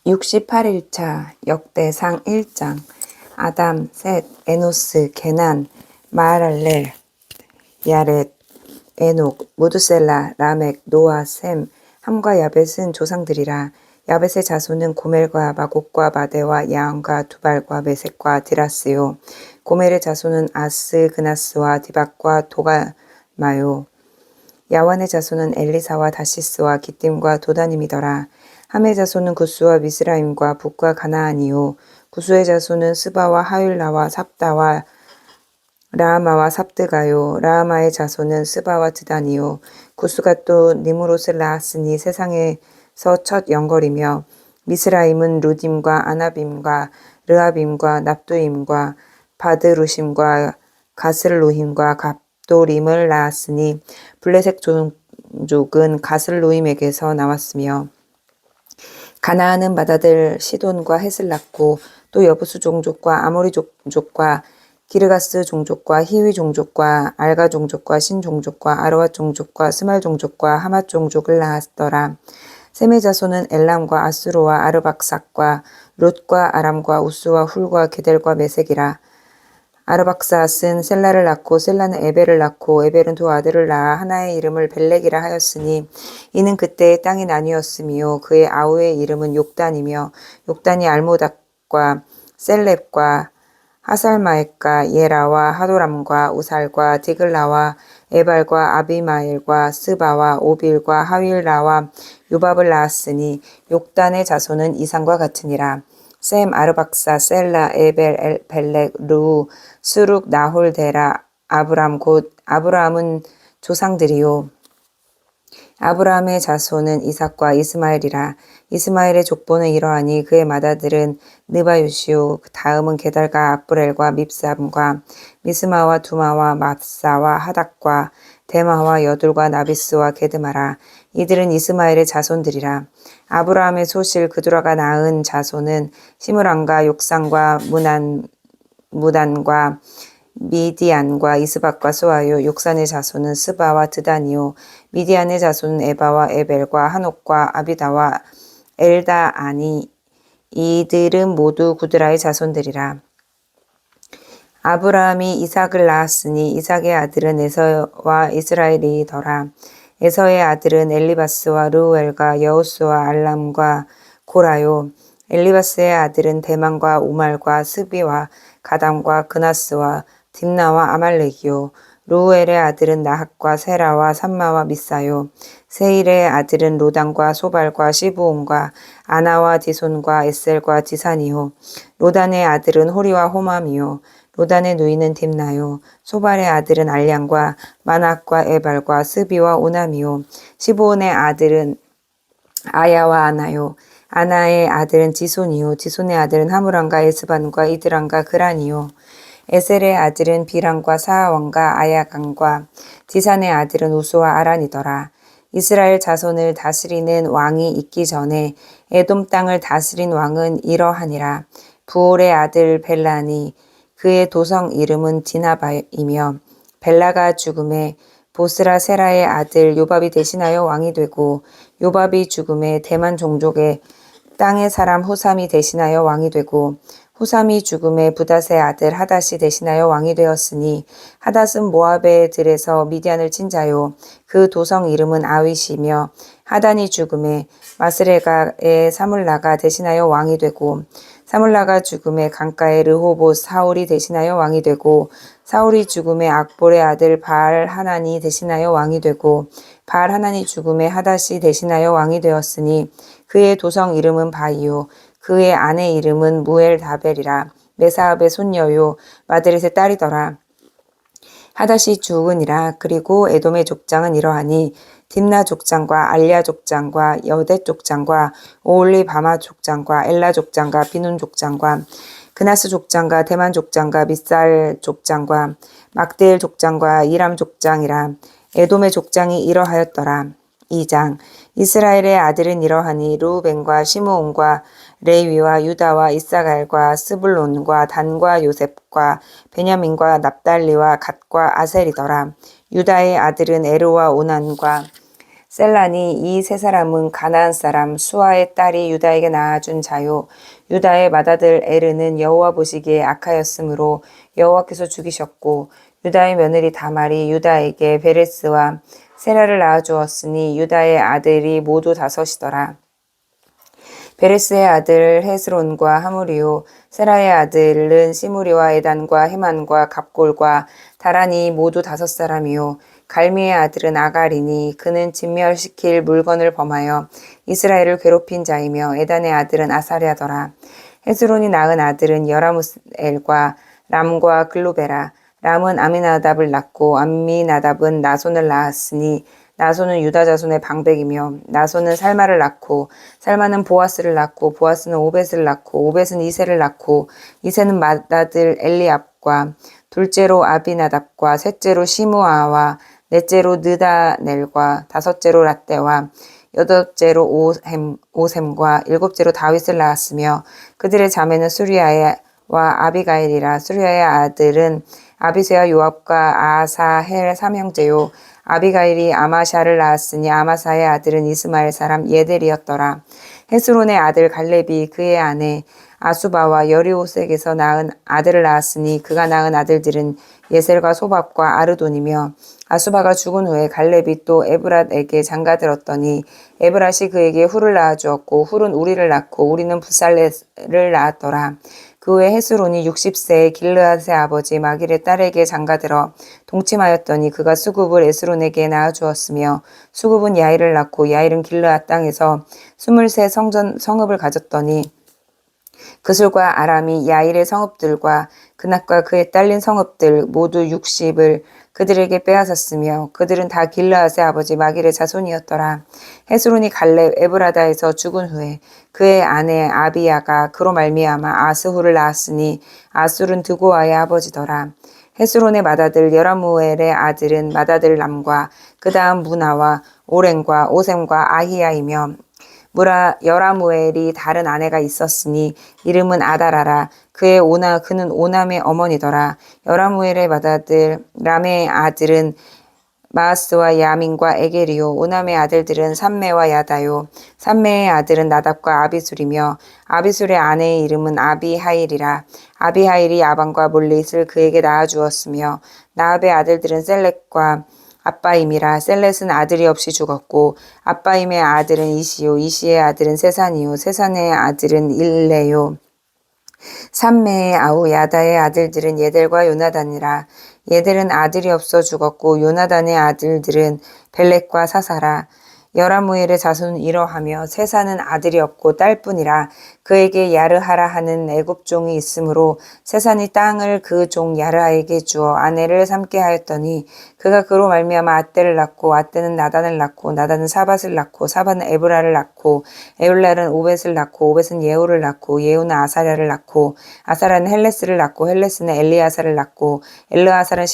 68일차 역대상 1장 아담, 셋, 에노스, 게난, 마하랄렐, 야렛, 에녹, 무드셀라, 라멕, 노아, 셈, 함과 야벳은 조상들이라. 야벳의 자손은 고멜과 마곡과 마대와 야한과 두발과 메색과 디라스요. 고멜의 자손은 아스, 그나스와 디박과 도가마요. 야완의 자손은 엘리사와 다시스와 기띔과 도다님이더라. 함의 자손은 구스와 미스라임과 북과 가나안이요. 구스의 자손은 스바와 하윌라와 삽다와 라하마와 삽드가요. 라하마의 자손은 스바와 드단이요. 구스가 또 니므롯을 낳았으니 세상에서 첫 영걸이며 미스라임은 루딤과 아나빔과 르하빔과 납두임과 바드루심과 가슬루힘과 갑도림을 낳았으니 블레셋 종족은 가슬루임에게서 나왔으며 가나안은 맏아들 시돈과 헷을 낳고 또 여부수 종족과 아모리 종족과 기르가스 종족과 히위 종족과 알가 종족과 신 종족과 아르와 종족과 스말 종족과 하맛 종족을 낳았더라. 셈의 자손은 엘람과 아수르와 아르박삭과 롯과 아람과 우스와 훌과 게델과 메색이라. 아르박삭은 셀라를 낳고 셀라는 에벨을 낳고 에벨은 두 아들을 낳아 하나의 이름을 벨렉이라 하였으니 이는 그때의 땅이 나뉘었으며 그의 아우의 이름은 욕단이며 욕단이 알모닥과 셀렙과 하살마액과 예라와 하도람과 우살과 디글라와 에발과 아비마엘과 스바와 오빌과 하윌라와 요밥을 낳았으니 욕단의 자손은 이상과 같으니라. 셈, 아르박사, 셀라, 에벨, 벨렉, 루, 수룩, 나홀, 데라, 아브람 곧 아브라함은 조상들이요. 아브라함의 자손은 이삭과 이스마엘이라. 이스마엘의 족보는 이러하니 그의 맏아들은 느바요시요. 다음은 게달과 악브렐과 밉삼과 미스마와 두마와 맙사와 하닥과 데마와 여둘과 나비스와 게드마라. 이들은 이스마엘의 자손들이라. 아브라함의 소실 그두라가 낳은 자손은 시므랑과 욕상과 무단과 미디안과 이스박과 소아요. 욕산의 자손은 스바와 드단이요. 미디안의 자손은 에바와 에벨과 한옥과 아비다와 엘다아니. 이들은 모두 구드라의 자손들이라. 아브라함이 이삭을 낳았으니 이삭의 아들은 에서와 이스라엘이더라. 에서의 아들은 엘리바스와 르우엘과 여우스와 알람과 고라요. 엘리바스의 아들은 대만과 오말과 스비와 가담과 그나스와 딥나와 아말렉이요. 르우엘의 아들은 나핫과 세라와 삼마와 미사요. 세일의 아들은 로단과 소발과 시브온과 아나와 디손과 에셀과 디산이요. 로단의 아들은 호리와 호맘이요. 로단의 누이는 딥나요. 소발의 아들은 알량과 마낙과 에발과 스비와 오남이요. 시브온의 아들은 아야와 아나요. 아나의 아들은 지손이요. 지손의 아들은 하무란과 에스반과 이드란과 그란이요. 에셀의 아들은 비란과 사하왕과 아야간과 디산의 아들은 우수와 아란이더라. 이스라엘 자손을 다스리는 왕이 있기 전에 에돔 땅을 다스린 왕은 이러하니라. 부올의 아들 벨라니 그의 도성 이름은 디나바이며 벨라가 죽음에 보스라 세라의 아들 요밥이 대신하여 왕이 되고 요밥이 죽음에 대만 종족의 땅의 사람 호삼이 대신하여 왕이 되고 호삼이 죽음에 부닷의 아들 하닷이 대신하여 왕이 되었으니 하닷은 모압의 들에서 미디안을 친 자요. 그 도성 이름은 아윗이며 하단이 죽음에 마스레가의 사물라가 대신하여 왕이 되고 사물라가 죽음에 강가의 르호봇 사울이 대신하여 왕이 되고 사울이 죽음에 악볼의 아들 바알 하나니 대신하여 왕이 되고 바알 하나니 죽음에 하닷이 대신하여 왕이 되었으니 그의 도성 이름은 바이요. 그의 아내 이름은 무엘 다벨이라. 메사압의 손녀요. 마드렛의 딸이더라. 하닷이 죽으니라. 그리고 에돔의 족장은 이러하니 딥나 족장과 알랴 족장과 여대 족장과 오올리 바마 족장과 엘라 족장과 비눈 족장과 그나스 족장과 대만 족장과 미살 족장과 막대일 족장과 이람 족장이라. 에돔의 족장이 이러하였더라. 2장 이스라엘의 아들은 이러하니 르우벤과 시므온과 레위와 유다와 이사갈과 스불론과 단과 요셉과 베냐민과 납달리와 갓과 아셀이더라. 유다의 아들은 에르와 오난과 셀라니 이 세 사람은 가나안 사람 수아의 딸이 유다에게 낳아준 자요. 유다의 맏아들 에르는 여호와 보시기에 악하였으므로 여호와께서 죽이셨고 유다의 며느리 다말이 유다에게 베레스와 세라를 낳아주었으니 유다의 아들이 모두 5이더라. 베레스의 아들 헤스론과 하무리요 세라의 아들은 시무리와 에단과 헤만과 갑골과 다란이 모두 5사람이요 갈미의 아들은 아갈이니 그는 진멸시킬 물건을 범하여 이스라엘을 괴롭힌 자이며 에단의 아들은 아사랴더라. 헤스론이 낳은 아들은 여라무엘과 람과 글로베라. 람은 아미나답을 낳고 아미나답은 나손을 낳았으니 나손은 유다 자손의 방백이며 나손은 살마를 낳고 살마는 보아스를 낳고 보아스는 오벳을 낳고 오벳은 이세를 낳고 이세는 맏아들 엘리압과 둘째로 아비나답과 셋째로 시므아와 넷째로 느다넬과 다섯째로 랏대와 여덟째로 오셈과 일곱째로 다윗을 낳았으며 그들의 자매는 수리아와 아비가일이라. 수리아의 아들은 아비새와 요압과 아사헬 3형제요 아비가일이 아마샤를 낳았으니 아마사의 아들은 이스마엘 사람 예델이었더라. 헤스론의 아들 갈렙이 그의 아내 아수바와 여리오색에서 낳은 아들을 낳았으니 그가 낳은 아들들은 예셀과 소밥과 아르돈이며 아수바가 죽은 후에 갈렙이 또 에브랏에게 장가들었더니 에브랏이 그에게 훌을 낳아주었고 훌은 우리를 낳고 우리는 부살렛을 낳았더라. 그 후에 헤스론이 60세에 길르앗의 아버지 마길의 딸에게 장가들어 동침하였더니 그가 수굽을 에스론에게 낳아주었으며 수굽은 야일을 낳고 야일은 길르앗 땅에서 23 성읍을 가졌더니 그술과 아람이 야일의 성읍들과 그낫과 그에 딸린 성읍들 모두 60을 그들에게 빼앗았으며 그들은 다 길르앗의 아버지 마길의 자손이었더라. 헤스론이 갈렙 에브라다에서 죽은 후에 그의 아내 아비야가 그로 말미암아 아스후를 낳았으니 아술은 드고아의 아버지더라. 헤스론의 맏아들 여라무엘의 아들은 맏아들 람과 그 다음 무나와 오렌과 오셈과 아히야이며 여라무엘이 다른 아내가 있었으니 이름은 아다라라. 그는 오남의 어머니더라. 여라무엘의 맏아들 람의 아들은 마아스와 야민과 에게리요. 오남의 아들들은 삼매와 야다요. 삼매의 아들은 나답과 아비술이며 아비술의 아내의 이름은 아비하일이라. 아비하일이 야반과 몰릿을 그에게 낳아주었으며 나압의 아들들은 셀렉과 아빠임이라. 셀렛은 아들이 없이 죽었고 아빠임의 아들은 이시요 이시의 아들은 세산이요 세산의 아들은 일레요. 삼매의 아우 야다의 아들들은 예델과 요나단이라. 예델은 아들이 없어 죽었고 요나단의 아들들은 벨렉과 사사라. 여라무엘의 자손은 이러하며 세사는 아들이 없고 딸뿐이라. 그에게 야르하라 하는 애굽 종이 있으므로 세산이 땅을 그 종 야르하에게 주어 아내를 삼게 하였더니 그가 그로 말미암아 아떼를 낳고 아떼는 나단을 낳고 나단은 사밧을 낳고 사밧은 에브라를 낳고 에울랄은 오벳을 낳고 오벳은 예후를 낳고 예후는 아사랴를 낳고 아사랴는 헬레스를 낳고 헬레스는 엘리아사를 낳고 엘르아사는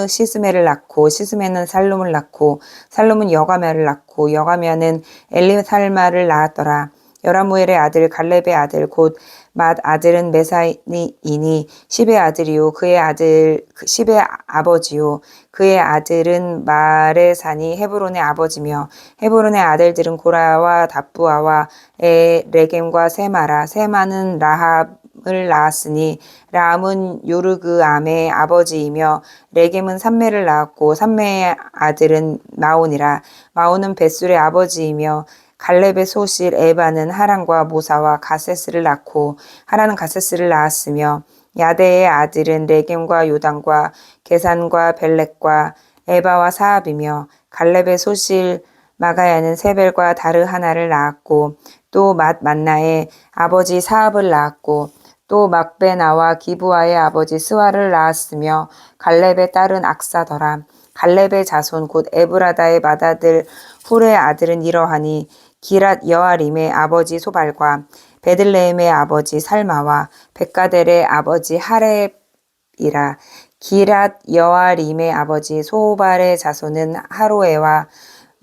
시스메를 낳고 시스메는 살룸을 낳고 살룸은 여가메를 낳고 여가메는 엘리살마를 낳았더라. 여라무엘의 아들 갈렙의 아들 곧 맏아들은 메사니이니 10의 아들이요 그의 아들 10의 아버지요 그의 아들은 마레산이 헤브론의 아버지며 헤브론의 아들들은 고라와 답부아와 레겜과 세마라. 세마는 라합을 낳았으니 라함은 요르그암의 아버지이며 레겜은 삼매를 낳았고 삼매의 아들은 마온이라. 마온은 벳술의 아버지이며 갈렙의 소실 에바는 하란과 모사와 가세스를 낳고 하란은 가세스를 낳았으며 야데의 아들은 레겜과 요단과 게산과 벨렉과 에바와 사압이며 갈렙의 소실 마가야는 세벨과 다르 하나를 낳았고 또 만나의 아버지 사압을 낳았고 또 막베나와 기부아의 아버지 스와를 낳았으며 갈렙의 딸은 악사더라. 갈렙의 자손 곧 에브라다의 맏아들 훌의 아들은 이러하니 기랏 여아림의 아버지 소발과 베들레헴의 아버지 살마와 백가델의 아버지 하렙이라. 기랏 여아림의 아버지 소발의 자손은 하로에와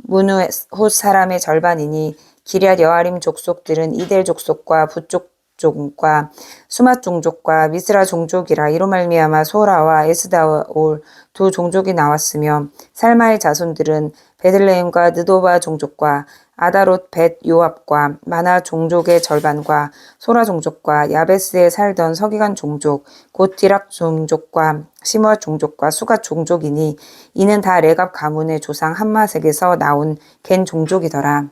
무누톳 사람의 절반이니 기럇 여아림 족속들은 이델 족속과 붓족족과 수맛 종족과 미스라 종족이라. 이로 말미암아 소라와 에스다올 두 종족이 나왔으며 살마의 자손들은 베들레헴과 느도바 종족과 아다롯 벳 요압과 마나 종족의 절반과 소라 종족과 야베스에 살던 서기관 종족 곧 디락 종족과 시므아 종족과 수가 종족이니 이는 다 레갑 가문의 조상 함마색에서 나온 겐 종족이더라.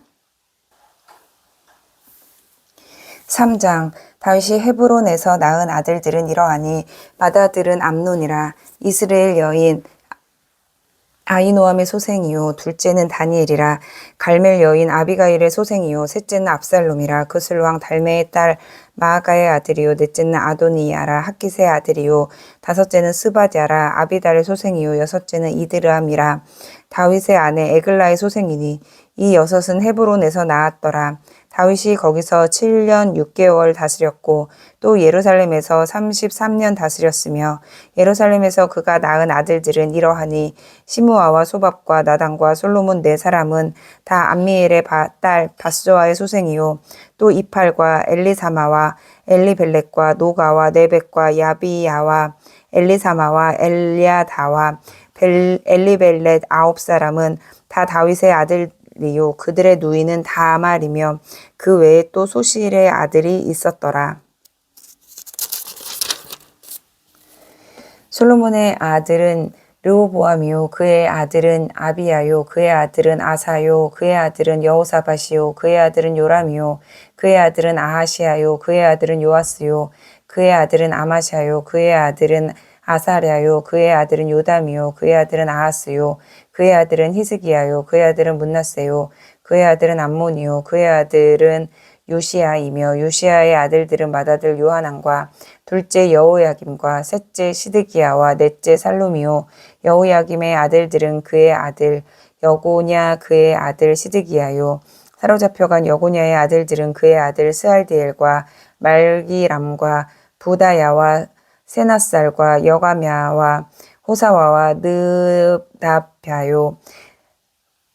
3장 다윗이 헤브론에서 낳은 아들들은 이러하니 마다들은 암논이라 이스라엘 여인 아히노함의 소생이요 둘째는 다니엘이라 갈멜 여인 아비가일의 소생이요 셋째는 압살롬이라 그슬 왕 달메의 딸 마아가의 아들이요 넷째는 아도니야라 핫깃의 아들이요 다섯째는 스바디아라 아비달의 소생이요 여섯째는 이드르함이라 다윗의 아내 에글라의 소생이니 이 여섯은 헤브론에서 낳았더라. 다윗이 거기서 7년 6개월 다스렸고 또 예루살렘에서 33년 다스렸으며 예루살렘에서 그가 낳은 아들들은 이러하니 시므아와 소밥과 나단과 솔로몬 네 사람은 다 암미엘의 딸 바스조아의 소생이요 또 이팔과 엘리사마와 엘리벨렉과 노가와 네벡과 야비야와 엘리사마와 엘리아다와 엘리벨렛 9사람은 다 다윗의 아들이요 그들의 누이는 다말이며 그 외에 또 소실의 아들이 있었더라. 솔로몬의 아들은 르호보암이요 그의 아들은 아비야요 그의 아들은 아사요 그의 아들은 여호사밧이요 그의 아들은 요람이요 그의 아들은 아하시야요 그의 아들은 요아스요 그의 아들은 아마샤요 그의 아들은 아사랴요 그의 아들은 요담이요 그의 아들은 아하스요 그의 아들은 히스기야요 그의 아들은 문나세요 그의 아들은 암몬이요 그의 아들은 요시야이며 요시야의 아들들은 맏아들 요하난과 둘째 여호야김과 셋째 시드기야와 넷째 살룸이요 여호야김의 아들들은 그의 아들 여고냐 그의 아들 시드기야요 사로잡혀간 여고냐의 아들들은 그의 아들 스알디엘과 말기람과 부다야와 세나살과 여가мя와 호사와와 느답야요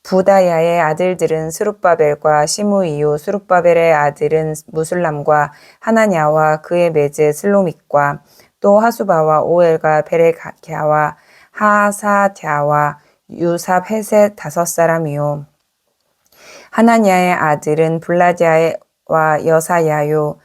부다야의 아들들은 스룹바벨과 시므이요 스룹바벨의 아들은 무술람과 하나냐와 그의 매제 슬로믹과 또 하수바와 오엘과 베레갸와 하사갸와 유삽 헤셋 5사람이요 하나냐의 아들은 블라디아와 여사야요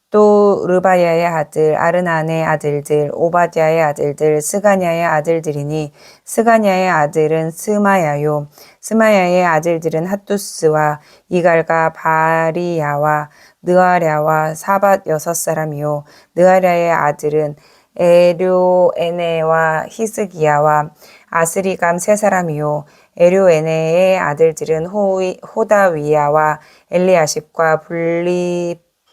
또 르바야의 아들 아르난의 아들들 오바댜의 아들들 스가냐의 아들들이니 스가냐의 아들은 스마야요 스마야의 아들들은 핫두스와 이갈과 바리야와 느아랴와 사밧 6사람이요 느아랴의 아들은 에료에네와 히스기야와 아스리감 3사람이요 에료에네의 아들들은 호다위야와 엘리아십과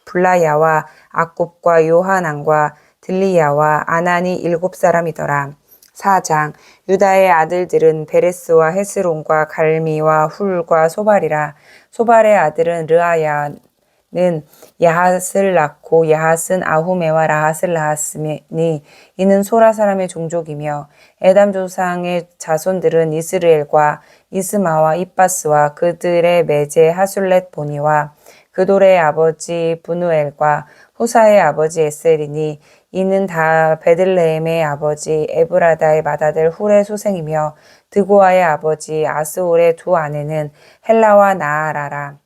블라야와 악굽과 요하난과 들리야와 아난이 7사람이더라. 4장 유다의 아들들은 베레스와 헤스론과 갈미와 훌과 소발이라. 소발의 아들은 르아야는 야핫을 낳고 야핫은 아후메와 라핫을 낳았으니 이는 소라 사람의 종족이며 에담 조상의 자손들은 이스르엘과 이스마와 입바스와 그들의 매제 하술렛 보니와 그돌의 아버지 브누엘과 호사의 아버지 에셀이니 이는 다 베들레헴의 아버지 에브라다의 맏아들 훌의 소생이며 드고아의 아버지 아스올의 두 아내는 헬라와 나아라라.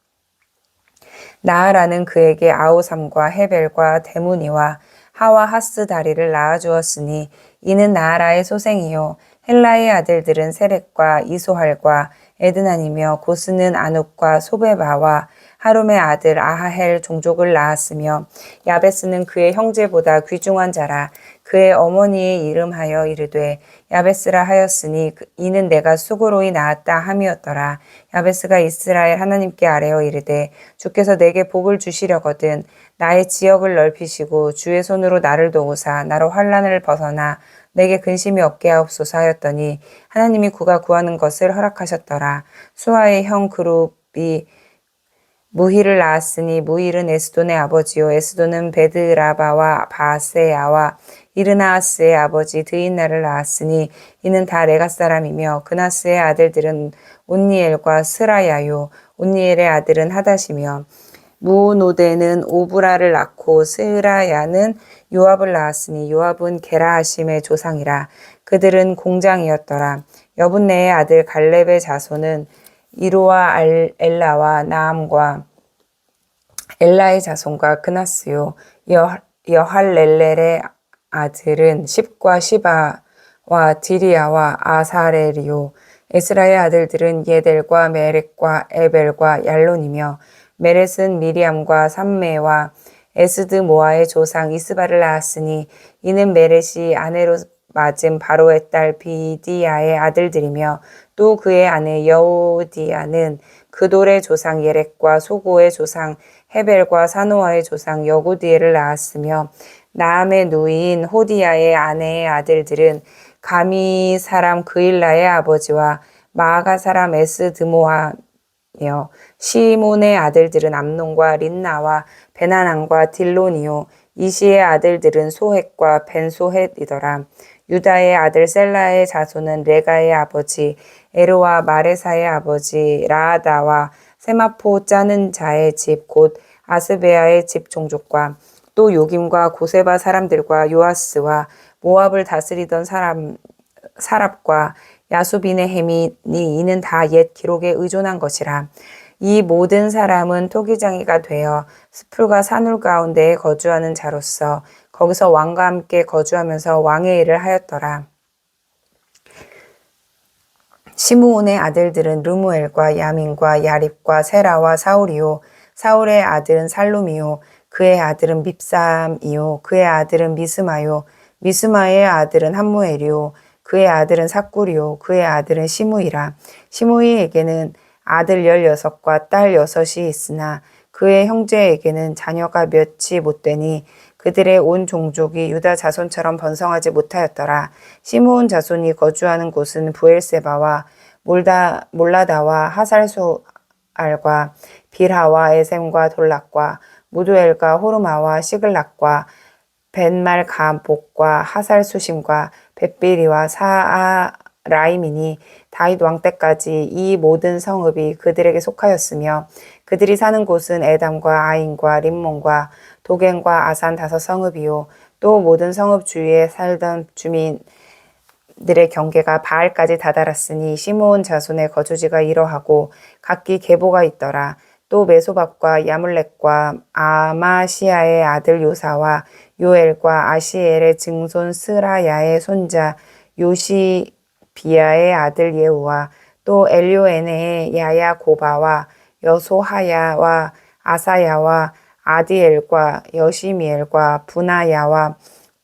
나아라는 그에게 아우삼과 헤벨과 데무니와 하와 하스 다리를 낳아주었으니 이는 나아라의 소생이요 헬라의 아들들은 세렉과 이소할과 에드난이며 고스는 아눕과 소베바와 하룸의 아들 아하헬 종족을 낳았으며 야베스는 그의 형제보다 귀중한 자라. 그의 어머니의 이름하여 이르되 야베스라 하였으니 이는 내가 수고로이 낳았다 함이었더라. 야베스가 이스라엘 하나님께 아뢰어 이르되 주께서 내게 복을 주시려거든 나의 지역을 넓히시고 주의 손으로 나를 도우사 나로 환난을 벗어나 내게 근심이 없게 하옵소서 하였더니 하나님이 그가 구하는 것을 허락하셨더라. 수아의 형 그룹이 무힐을 낳았으니 무힐은 에스돈의 아버지요 에스돈은 베드라바와 바세야와 이르나아스의 아버지 드인나를 낳았으니 이는 다 레가 사람이며 그나스의 아들들은 온니엘과 스라야요 온니엘의 아들은 하닷이며 무노데는 오브라를 낳고 스라야는 요압을 낳았으니 요압은 게라하심의 조상이라. 그들은 공장이었더라. 여분네의 아들 갈렙의 자손은 이루와 엘라와 나암과 엘라의 자손과 그나스요. 여할렐렐의 아들은 십과 시바와 디리아와 아사렐이요. 에스라의 아들들은 예델과 메렉과 에벨과 얄론이며 메렛은 미리암과 삼메와 에스드모아의 조상 이스바를 낳았으니 이는 메렛이 아내로 맞은 바로의 딸 비디아의 아들들이며 또 그의 아내 여우디아는 그돌의 조상 예렉과 소고의 조상 헤벨과 사노아의 조상 여구디엘을 낳았으며 나암의 누이인 호디야의 아내의 아들들은 가미 사람 그일라의 아버지와 마아가 사람 에스드모아며 시몬의 아들들은 암논과 린나와 베나난과 딜론이요 이시의 아들들은 소헷과 벤소헷이더라. 유다의 아들 셀라의 자손은 레가의 아버지 에르와 마레사의 아버지 라아다와 세마포 짜는 자의 집 곧 아스베아의 집 종족과 또 요김과 고세바 사람들과 요아스와 모압을 다스리던 사랍과 야수빈의 해민이 이는 다 옛 기록에 의존한 것이라. 이 모든 사람은 토기장이가 되어 숲풀과 산울 가운데에 거주하는 자로서 거기서 왕과 함께 거주하면서 왕의 일을 하였더라. 시므온의 아들들은 르무엘과 야민과 야립과 세라와 사울이요. 사울의 아들은 살룸이요. 그의 아들은 밉삼이요. 그의 아들은 미스마요. 미스마의 아들은 함무엘이요. 그의 아들은 삭구리요. 그의 아들은 시므이라. 시므이에게는 아들 16과 딸 6이 있으나 그의 형제에게는 자녀가 몇이 못되니 그들의 온 종족이 유다 자손처럼 번성하지 못하였더라. 시므온 자손이 거주하는 곳은 부엘세바와 몰라다와 하살소알과 빌하와 에셈과 돌락과 무두엘과 호르마와 시글락과 벤말가복과 하살수심과 벳비리와 사아라임이니 다윗 왕 때까지 이 모든 성읍이 그들에게 속하였으며 그들이 사는 곳은 에담과 아인과 림몬과 도겐과 아산 5성읍이요 또 모든 성읍 주위에 살던 주민들의 경계가 바알까지 다다랐으니 시므온 자손의 거주지가 이러하고 각기 계보가 있더라. 또 메소밥과 야물렉과 아마시아의 아들 요사와 요엘과 아시엘의 증손 스라야의 손자 요시비야의 아들 예후와 또 엘요에네의 야야 고바와 여소하야와 아사야와 아디엘과 여시미엘과 분하야와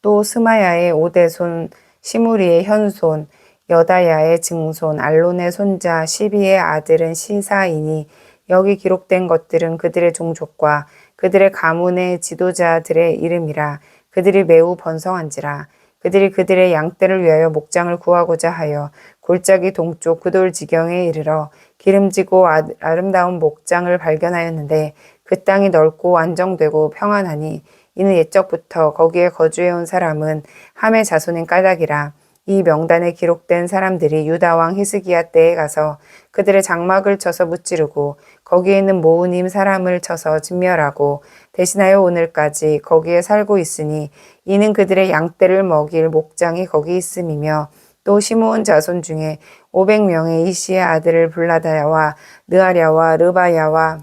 또 스마야의 오대손 시무리의 현손 여다야의 증손 알론의 손자 시비의 아들은 시사이니 여기 기록된 것들은 그들의 종족과 그들의 가문의 지도자들의 이름이라. 그들이 매우 번성한지라. 그들이 그들의 양떼를 위하여 목장을 구하고자 하여 골짜기 동쪽 그돌 지경에 이르러 기름지고 아름다운 목장을 발견하였는데 그 땅이 넓고 안정되고 평안하니 이는 옛적부터 거기에 거주해온 사람은 함의 자손인 까닭이라. 이 명단에 기록된 사람들이 유다 왕 히스기야 때에 가서 그들의 장막을 쳐서 무찌르고 거기에 있는 모으님 사람을 쳐서 진멸하고 대신하여 오늘까지 거기에 살고 있으니 이는 그들의 양떼를 먹일 목장이 거기 있음이며 또 시므온 자손 중에 500명의 이시의 아들을 블라다야와 느아랴와 르바야와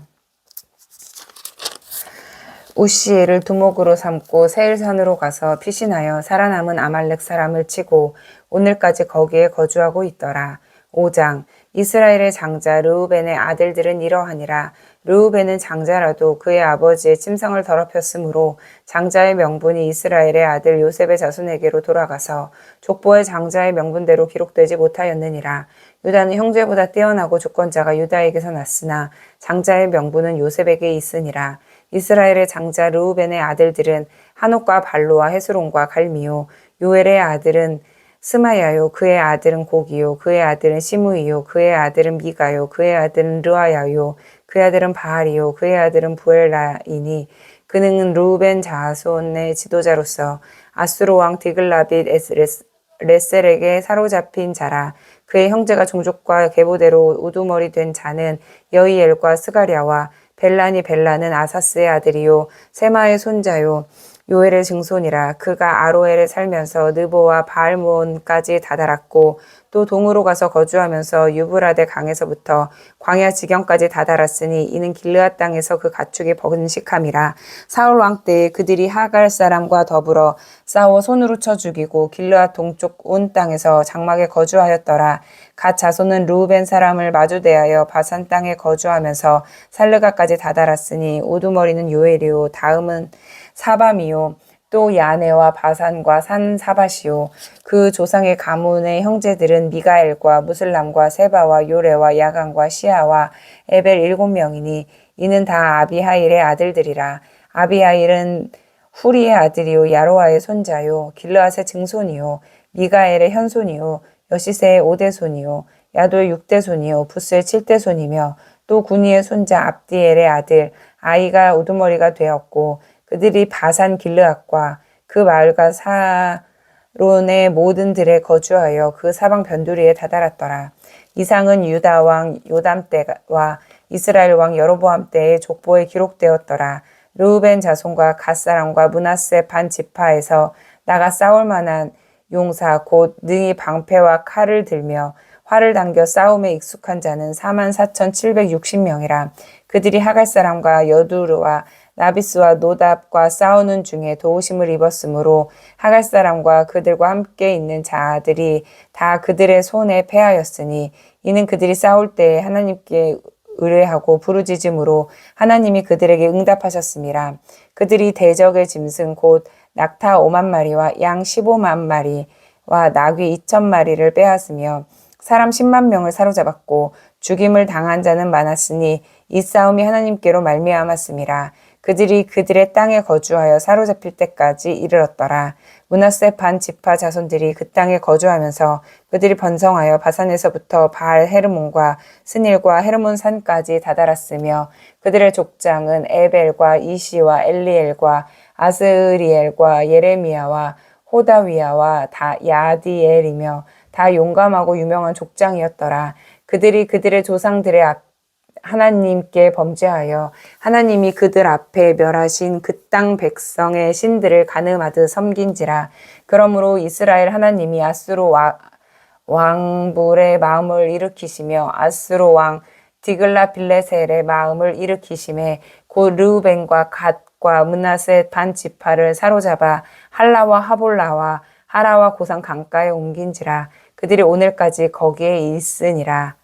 우시엘을 두목으로 삼고 세일산으로 가서 피신하여 살아남은 아말렉 사람을 치고 오늘까지 거기에 거주하고 있더라. 5장 이스라엘의 장자 르우벤의 아들들은 이러하니라. 르우벤은 장자라도 그의 아버지의 침상을 더럽혔으므로 장자의 명분이 이스라엘의 아들 요셉의 자손에게로 돌아가서 족보의 장자의 명분대로 기록되지 못하였느니라. 유다는 형제보다 뛰어나고 주권자가 유다에게서 났으나 장자의 명분은 요셉에게 있으니라. 이스라엘의 장자 르우벤의 아들들은 한옥과 발로와 헤스론과 갈미요. 요엘의 아들은 스마야요. 그의 아들은 고기요. 그의 아들은 시므이요. 그의 아들은 미가요. 그의 아들은 르아야요. 그의 아들은 바알이요. 그의 아들은 부엘라이니 그는 르우벤 자손의 지도자로서 아수르 왕 디글라빗 레셀에게 사로잡힌 자라. 그의 형제가 종족과 계보대로 우두머리 된 자는 여이엘과 스가랴와 벨란은 아사스의 아들이요 세마의 손자요 요엘의 증손이라. 그가 아로엘에 살면서 느보와 바알몬까지 다다랐고 또 동으로 가서 거주하면서 유브라데 강에서부터 광야 지경까지 다다랐으니 이는 길르앗 땅에서 그 가축이 번식함이라. 사울 왕 때에 그들이 하갈 사람과 더불어 싸워 손으로 쳐 죽이고 길르앗 동쪽 온 땅에서 장막에 거주하였더라. 갓 자손은 르우벤 사람을 마주 대하여 바산 땅에 거주하면서 살르가까지 다다랐으니 우두머리는 요엘이요 다음은 사밤이요 또 야네와 바산과 산 사바시요. 그 조상의 가문의 형제들은 미가엘과 무슬람과 세바와 요레와 야간과 시아와 에벨 7명이니 이는 다 아비하일의 아들들이라. 아비하일은 후리의 아들이요 야로아의 손자요 길르앗의 증손이요 미가엘의 현손이요 여시세의 5대손이요 야도의 6대손이요 부스의 7대손이며 또 구니의 손자 압디엘의 아들 아이가 우두머리가 되었고 그들이 바산 길르앗과 그 마을과 사론의 모든 들에 거주하여 그 사방 변두리에 다다랐더라. 이상은 유다 왕 요담 때와 이스라엘 왕 여로보암 때의 족보에 기록되었더라. 르우벤 자손과 갓 사람과 므낫세 반 지파에서 나가 싸울 만한 용사 곧 능히 방패와 칼을 들며 활을 당겨 싸움에 익숙한 자는 44,760명이라. 그들이 하갈 사람과 여두르와 나비스와 노답과 싸우는 중에 도우심을 입었으므로 하갈 사람과 그들과 함께 있는 자들이 다 그들의 손에 패하였으니 이는 그들이 싸울 때에 하나님께 의뢰하고 부르짖음으로 하나님이 그들에게 응답하셨음이라. 그들이 대적의 짐승 곧 낙타 5만 마리와 양 15만 마리와 나귀 2천 마리를 빼앗으며 사람 10만 명을 사로잡았고 죽임을 당한 자는 많았으니 이 싸움이 하나님께로 말미암았음이라. 그들이 그들의 땅에 거주하여 사로잡힐 때까지 이르렀더라. 므낫세 반 지파 자손들이 그 땅에 거주하면서 그들이 번성하여 바산에서부터 바알 헤르몬과 스닐과 헤르몬 산까지 다다랐으며 그들의 족장은 에벨과 이시와 엘리엘과 아스리엘과 예레미야와 호다위야와 다 야디엘이며 다 용감하고 유명한 족장이었더라. 그들이 그들의 조상들의 하나님께 범죄하여 하나님이 그들 앞에 멸하신 그 땅 백성의 신들을 가늠하듯 섬긴지라. 그러므로 이스라엘 하나님이 아수르 왕불의 마음을 일으키시며 아수르 왕 디글라빌레셀의 마음을 일으키심에 곧 르우벤과 갓과 므낫세 반 지파를 사로잡아 할라와 하볼라와 하라와 고산 강가에 옮긴지라. 그들이 오늘까지 거기에 있으니라.